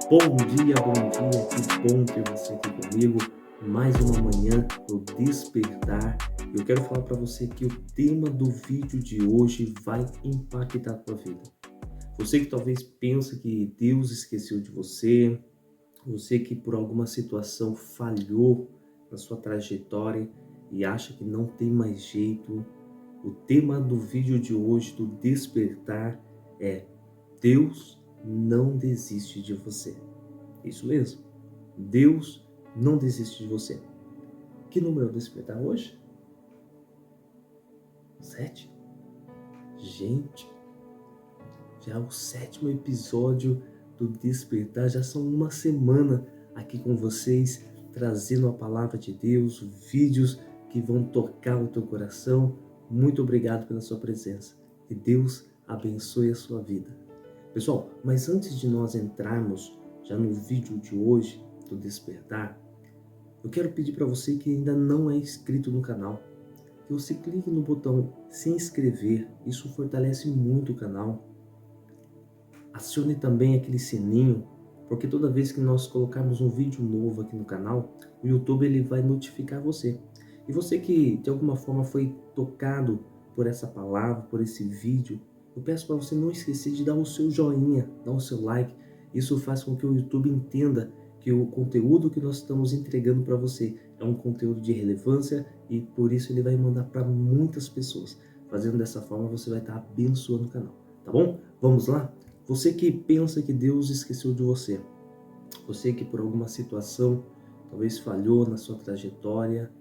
Bom dia, que bom ter você aqui comigo. Mais uma manhã no Despertar. Eu quero falar para você que o tema do vídeo de hoje vai impactar a tua vida. Você que talvez pensa que Deus esqueceu de você, você que por alguma situação falhou na sua trajetória e acha que não tem mais jeito, o tema do vídeo de hoje do Despertar é: Deus não desiste de você. Isso mesmo. Deus não desiste de você. Que número é o despertar hoje? 7? Gente, já é o 7º episódio do Despertar. Já são uma semana aqui com vocês, trazendo a palavra de Deus, vídeos que vão tocar o teu coração. Muito obrigado pela sua presença. Que Deus abençoe a sua vida. Pessoal, mas antes de nós entrarmos já no vídeo de hoje do Despertar, eu quero pedir para você que ainda não é inscrito no canal, que você clique no botão se inscrever. Isso fortalece muito o canal. Acione também aquele sininho, porque toda vez que nós colocarmos um vídeo novo aqui no canal, o YouTube ele vai notificar você. E você que de alguma forma foi tocado por essa palavra, por esse vídeo, eu peço para você não esquecer de dar o seu joinha, dar o seu like. Isso faz com que o YouTube entenda que o conteúdo que nós estamos entregando para você é um conteúdo de relevância e por isso ele vai mandar para muitas pessoas. Fazendo dessa forma você vai estar abençoando o canal, tá bom? Vamos lá? Você que pensa que Deus esqueceu de você, você que por alguma situação talvez falhou na sua trajetória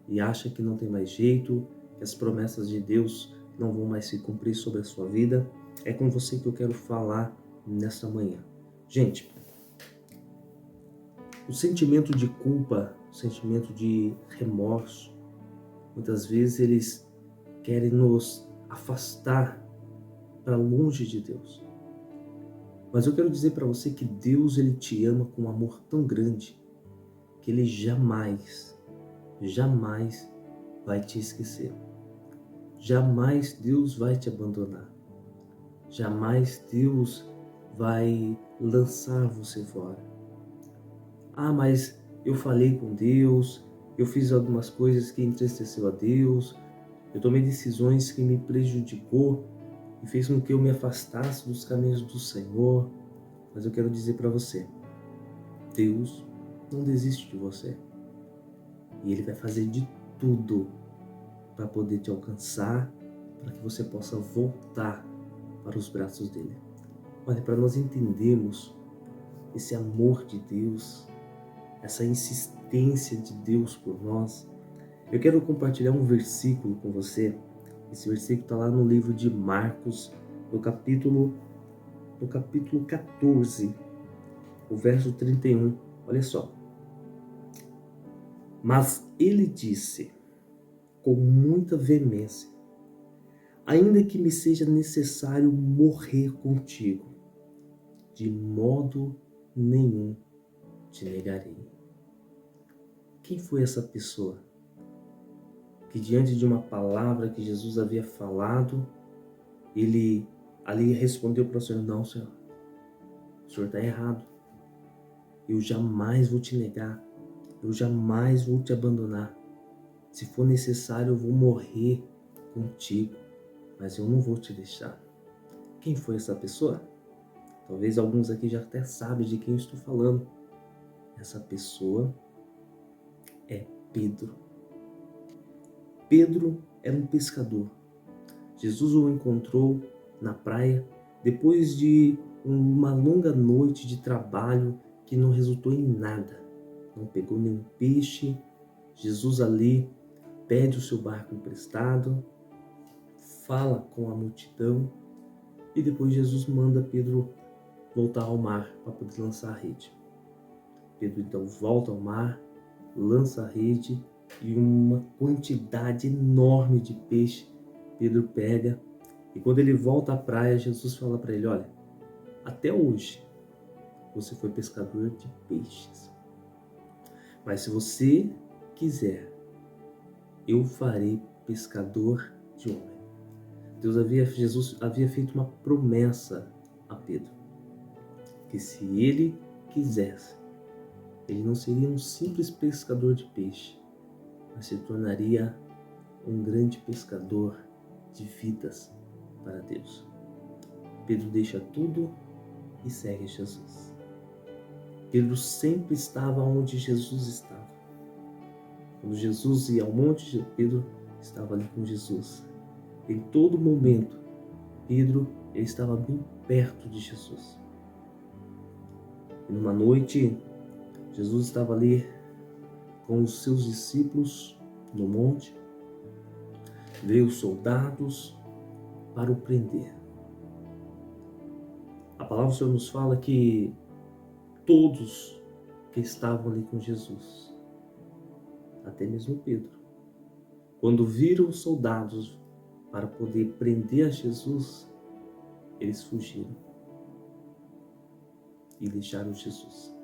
e acha que não tem mais jeito, que as promessas de Deus não vão mais se cumprir sobre a sua vida, é com você que eu quero falar nessa manhã. Gente, o sentimento de culpa, o sentimento de remorso, muitas vezes eles querem nos afastar para longe de Deus. Mas eu quero dizer para você que Deus ele te ama com um amor tão grande que ele jamais vai te esquecer. Jamais Deus vai te abandonar. Jamais Deus vai lançar você fora. Ah, mas eu falei com Deus, eu fiz algumas coisas que entristeceu a Deus, eu tomei decisões que me prejudicou e fez com que eu me afastasse dos caminhos do Senhor. Mas eu quero dizer para você, Deus não desiste de você. E Ele vai fazer de tudo para poder te alcançar, para que você possa voltar para os braços dele. Olha, para nós entendermos esse amor de Deus, essa insistência de Deus por nós, eu quero compartilhar um versículo com você. Esse versículo está lá no livro de Marcos, no capítulo 14, o verso 31. Olha só. Mas ele disse com muita veemência: ainda que me seja necessário morrer contigo, de modo nenhum te negarei. Quem foi essa pessoa que diante de uma palavra que Jesus havia falado, ele ali respondeu para o Senhor: não, Senhor, o Senhor está errado. Eu jamais vou te negar. Eu jamais vou te abandonar. Se for necessário, eu vou morrer contigo, mas eu não vou te deixar. Quem foi essa pessoa? Talvez alguns aqui já até sabem de quem eu estou falando. Essa pessoa é Pedro. Pedro era um pescador. Jesus o encontrou na praia depois de uma longa noite de trabalho que não resultou em nada. Não pegou nenhum peixe. Jesus ali pede o seu barco emprestado, fala com a multidão e depois Jesus manda Pedro voltar ao mar para poder lançar a rede. Pedro então volta ao mar, lança a rede e uma quantidade enorme de peixe Pedro pega. E quando ele volta à praia, Jesus fala para ele: olha, até hoje você foi pescador de peixes, mas se você quiser, eu farei pescador de homem. Jesus havia feito uma promessa a Pedro, que se ele quisesse, ele não seria um simples pescador de peixe, mas se tornaria um grande pescador de vidas para Deus. Pedro deixa tudo e segue Jesus. Pedro sempre estava onde Jesus estava. Quando Jesus ia ao monte, Pedro estava ali com Jesus. Em todo momento, Pedro ele estava bem perto de Jesus. E numa noite, Jesus estava ali com os seus discípulos no monte. Veio os soldados para o prender. A palavra do Senhor nos fala que todos que estavam ali com Jesus, até mesmo Pedro, quando viram os soldados para poder prender a Jesus, eles fugiram e deixaram Jesus.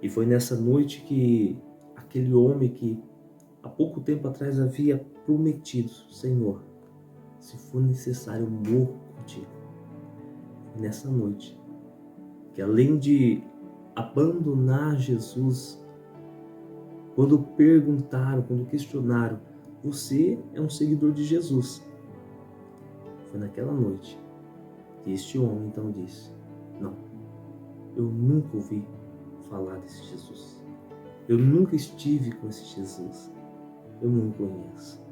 E foi nessa noite que aquele homem que há pouco tempo atrás havia prometido: Senhor, se for necessário, eu morro contigo. Nessa noite, que além de abandonar Jesus, quando perguntaram, quando questionaram, você é um seguidor de Jesus? Foi naquela noite que este homem então disse: não, eu nunca ouvi falar desse Jesus. Eu nunca estive com esse Jesus. Eu não o conheço.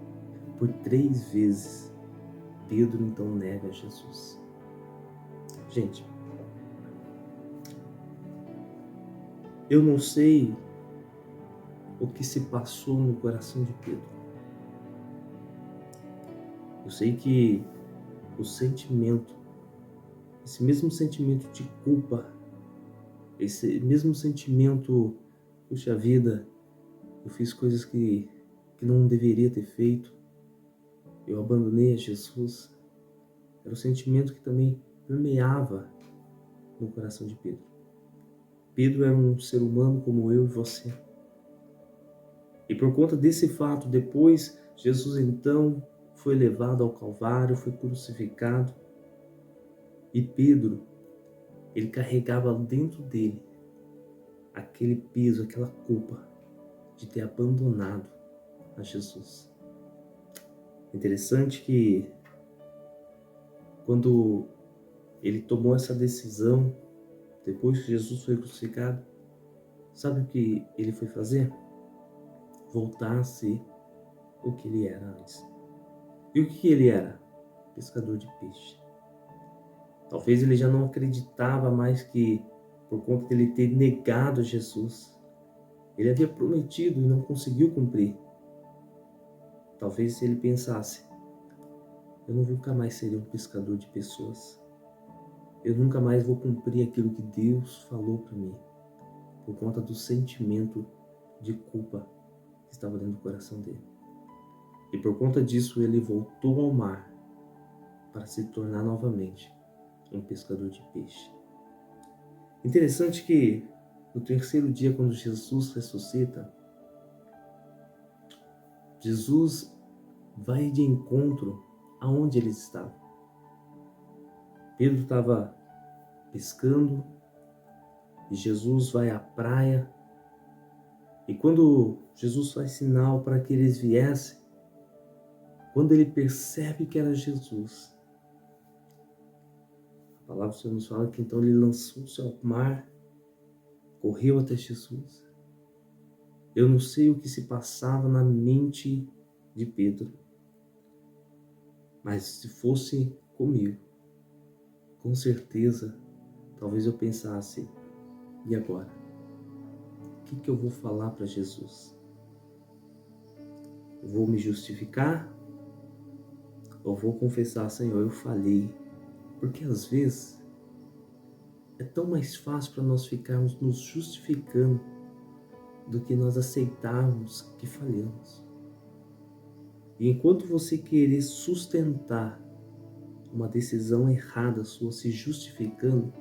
Por 3 vezes, Pedro então nega Jesus. Gente, eu não sei o que se passou no coração de Pedro. Eu sei que o sentimento, esse mesmo sentimento de culpa, esse mesmo sentimento, puxa vida, eu fiz coisas que não deveria ter feito, eu abandonei a Jesus, era o sentimento que também permeava no coração de Pedro. Pedro era um ser humano como eu e você. E por conta desse fato, depois Jesus então foi levado ao Calvário, foi crucificado. E Pedro, ele carregava dentro dele aquele peso, aquela culpa de ter abandonado a Jesus. Interessante que quando ele tomou essa decisão, depois que Jesus foi crucificado, sabe o que ele foi fazer? Voltar a ser o que ele era antes. E o que ele era? Pescador de peixe. Talvez ele já não acreditava mais que, por conta dele ter negado Jesus, ele havia prometido e não conseguiu cumprir. Talvez ele pensasse: eu nunca mais serei um pescador de pessoas. Eu nunca mais vou cumprir aquilo que Deus falou para mim, por conta do sentimento de culpa que estava dentro do coração dele. E por conta disso ele voltou ao mar para se tornar novamente um pescador de peixe. Interessante que no 3º dia, quando Jesus ressuscita, Jesus vai de encontro aonde eles estavam. Pedro estava pescando e Jesus vai à praia. E quando Jesus faz sinal para que eles viessem, quando ele percebe que era Jesus, a palavra do Senhor nos fala que então ele lançou-se ao mar, correu até Jesus. Eu não sei o que se passava na mente de Pedro, mas se fosse comigo, com certeza, talvez eu pensasse: e agora? O que eu vou falar para Jesus? Eu vou me justificar? Ou vou confessar: Senhor, eu falhei? Porque às vezes é tão mais fácil para nós ficarmos nos justificando do que nós aceitarmos que falhamos. E enquanto você querer sustentar uma decisão errada sua se justificando,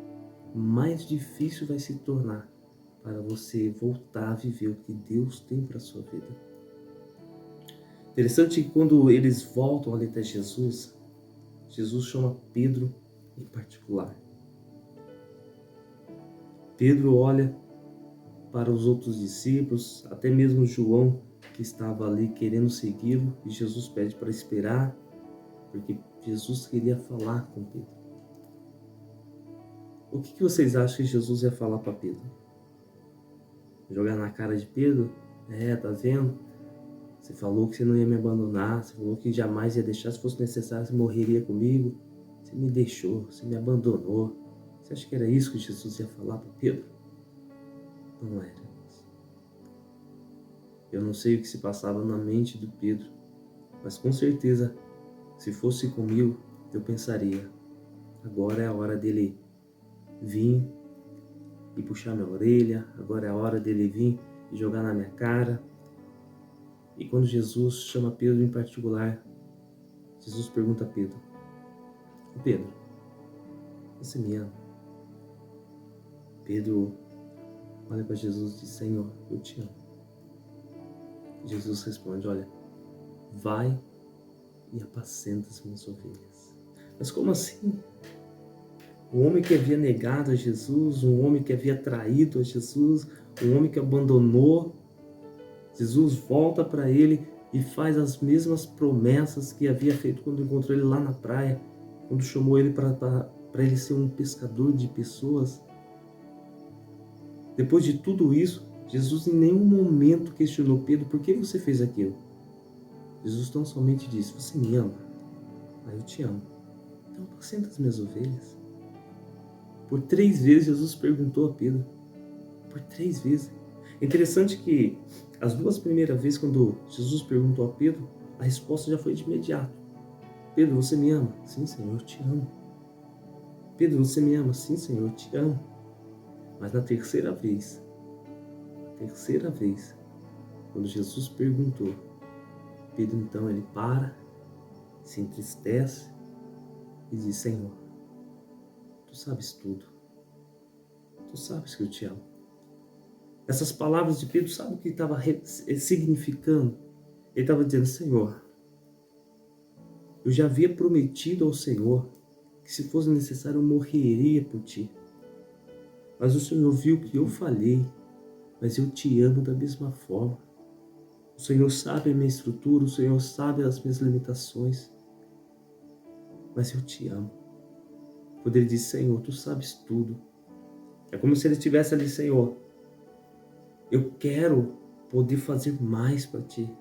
mais difícil vai se tornar para você voltar a viver o que Deus tem para a sua vida. Interessante que quando eles voltam ali até Jesus, Jesus chama Pedro em particular. Pedro olha para os outros discípulos, até mesmo João, que estava ali querendo segui-lo, e Jesus pede para esperar, porque Jesus queria falar com Pedro. O que vocês acham que Jesus ia falar para Pedro? Jogar na cara de Pedro? Tá vendo? Você falou que você não ia me abandonar, você falou que jamais ia deixar, se fosse necessário, você morreria comigo. Você me deixou, você me abandonou. Você acha que era isso que Jesus ia falar para Pedro? Não era. Eu não sei o que se passava na mente do Pedro, mas com certeza, se fosse comigo, eu pensaria, agora é a hora dele vir e puxar minha orelha, agora é a hora dele vir e jogar na minha cara. E quando Jesus chama Pedro em particular, Jesus pergunta a Pedro, Pedro, você me ama? Pedro olha para Jesus e diz, Senhor, eu te amo. Jesus responde, olha, vai e apacenta as minhas ovelhas. Mas como assim? O homem que havia negado a Jesus, um homem que havia traído a Jesus, um homem que abandonou, Jesus volta para ele e faz as mesmas promessas que havia feito quando encontrou ele lá na praia, quando chamou ele para ele ser um pescador de pessoas. Depois de tudo isso, Jesus em nenhum momento questionou Pedro, por que você fez aquilo? Jesus tão somente disse, você me ama? Eu te amo. Então apacenta as minhas ovelhas. Por 3 vezes Jesus perguntou a Pedro. Por 3 vezes. É interessante que as 2 primeiras vezes quando Jesus perguntou a Pedro, a resposta já foi de imediato. Pedro, você me ama? Sim, Senhor, eu te amo. Pedro, você me ama? Sim, Senhor, eu te amo. Mas na terceira vez, quando Jesus perguntou, Pedro então ele para, se entristece e diz, Senhor, tu sabes tudo. Tu sabes que eu te amo. Essas palavras de Pedro, sabe o que estava significando? Ele estava dizendo, Senhor, eu já havia prometido ao Senhor que se fosse necessário eu morreria por ti. Mas o Senhor viu que eu falhei, mas eu te amo da mesma forma. O Senhor sabe a minha estrutura, o Senhor sabe as minhas limitações, mas eu te amo. Quando ele disse, Senhor, tu sabes tudo. É como se ele estivesse ali, Senhor, eu quero poder fazer mais para ti.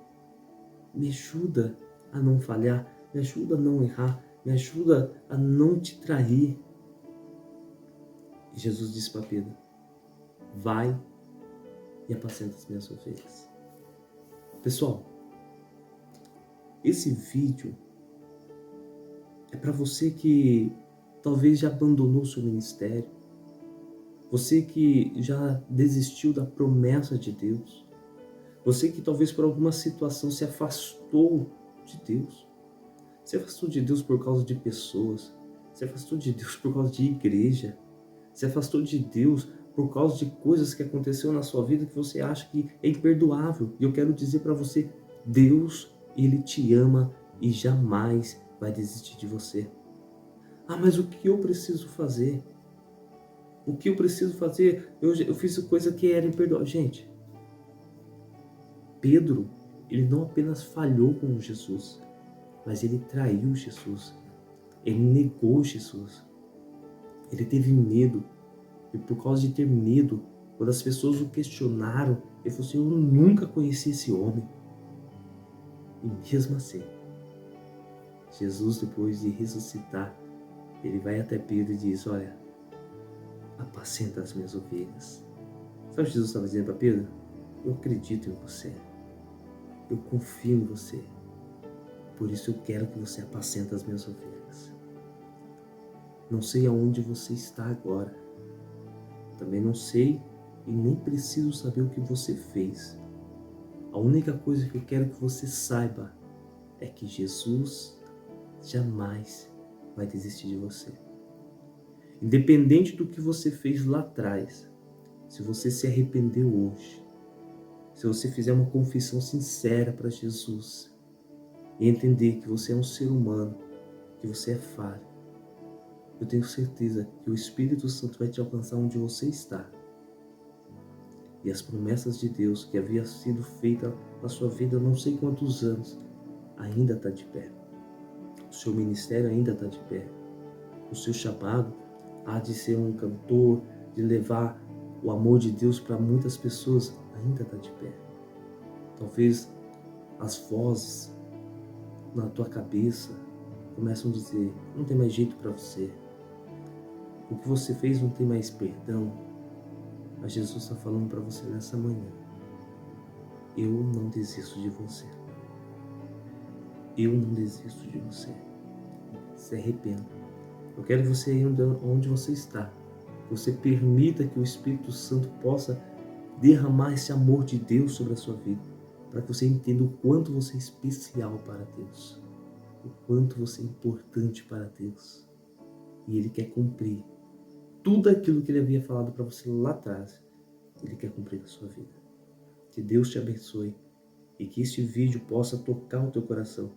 Me ajuda a não falhar, me ajuda a não errar, me ajuda a não te trair. E Jesus disse para Pedro, vai e apacenta as minhas ovelhas. Pessoal, esse vídeo é para você que talvez já abandonou seu ministério, você que já desistiu da promessa de Deus, você que talvez por alguma situação se afastou de Deus, se afastou de Deus por causa de pessoas, se afastou de Deus por causa de igreja, se afastou de Deus por causa de coisas que aconteceram na sua vida que você acha que é imperdoável. E eu quero dizer para você, Deus, Ele te ama e jamais vai desistir de você. Mas o que eu preciso fazer? O que eu preciso fazer? Eu fiz coisa que era imperdoável. Gente, Pedro, ele não apenas falhou com Jesus, mas ele traiu Jesus. Ele negou Jesus. Ele teve medo. E por causa de ter medo, quando as pessoas o questionaram, ele falou assim, eu nunca conheci esse homem. E mesmo assim, Jesus, depois de ressuscitar, ele vai até Pedro e diz, olha, apacenta as minhas ovelhas. Sabe o que Jesus estava dizendo para Pedro? Eu acredito em você. Eu confio em você. Por isso eu quero que você apacenta as minhas ovelhas. Não sei aonde você está agora. Também não sei e nem preciso saber o que você fez. A única coisa que eu quero que você saiba é que Jesus jamais vai desistir de você. Independente do que você fez lá atrás, se você se arrependeu hoje, se você fizer uma confissão sincera para Jesus e entender que você é um ser humano, que você é falho, eu tenho certeza que o Espírito Santo vai te alcançar onde você está E as promessas de Deus que havia sido feita na sua vida há não sei quantos anos, ainda está de pé. O seu ministério ainda está de pé. O seu chamado há de ser um cantor, de levar o amor de Deus para muitas pessoas, ainda está de pé. Talvez as vozes na tua cabeça começam a dizer: não tem mais jeito para você. O que você fez não tem mais perdão. Mas Jesus está falando para você nessa manhã: eu não desisto de você. Eu não desisto de você. Se arrependa. Eu quero que você ir onde você está. Você permita que o Espírito Santo possa derramar esse amor de Deus sobre a sua vida, para que você entenda o quanto você é especial para Deus, o quanto você é importante para Deus. E Ele quer cumprir tudo aquilo que Ele havia falado para você lá atrás. Ele quer cumprir na sua vida. Que Deus te abençoe e que este vídeo possa tocar o teu coração.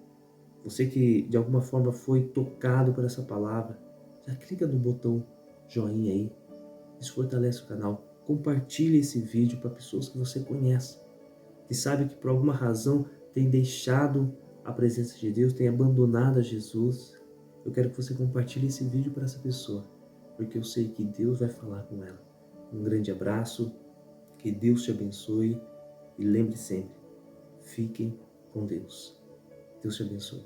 Você que de alguma forma foi tocado por essa palavra, já clica no botão joinha aí. Isso fortalece o canal. Compartilhe esse vídeo para pessoas que você conhece, que sabe que por alguma razão tem deixado a presença de Deus, tem abandonado a Jesus. Eu quero que você compartilhe esse vídeo para essa pessoa, porque eu sei que Deus vai falar com ela. Um grande abraço, que Deus te abençoe e lembre sempre, fiquem com Deus. Deus te abençoe.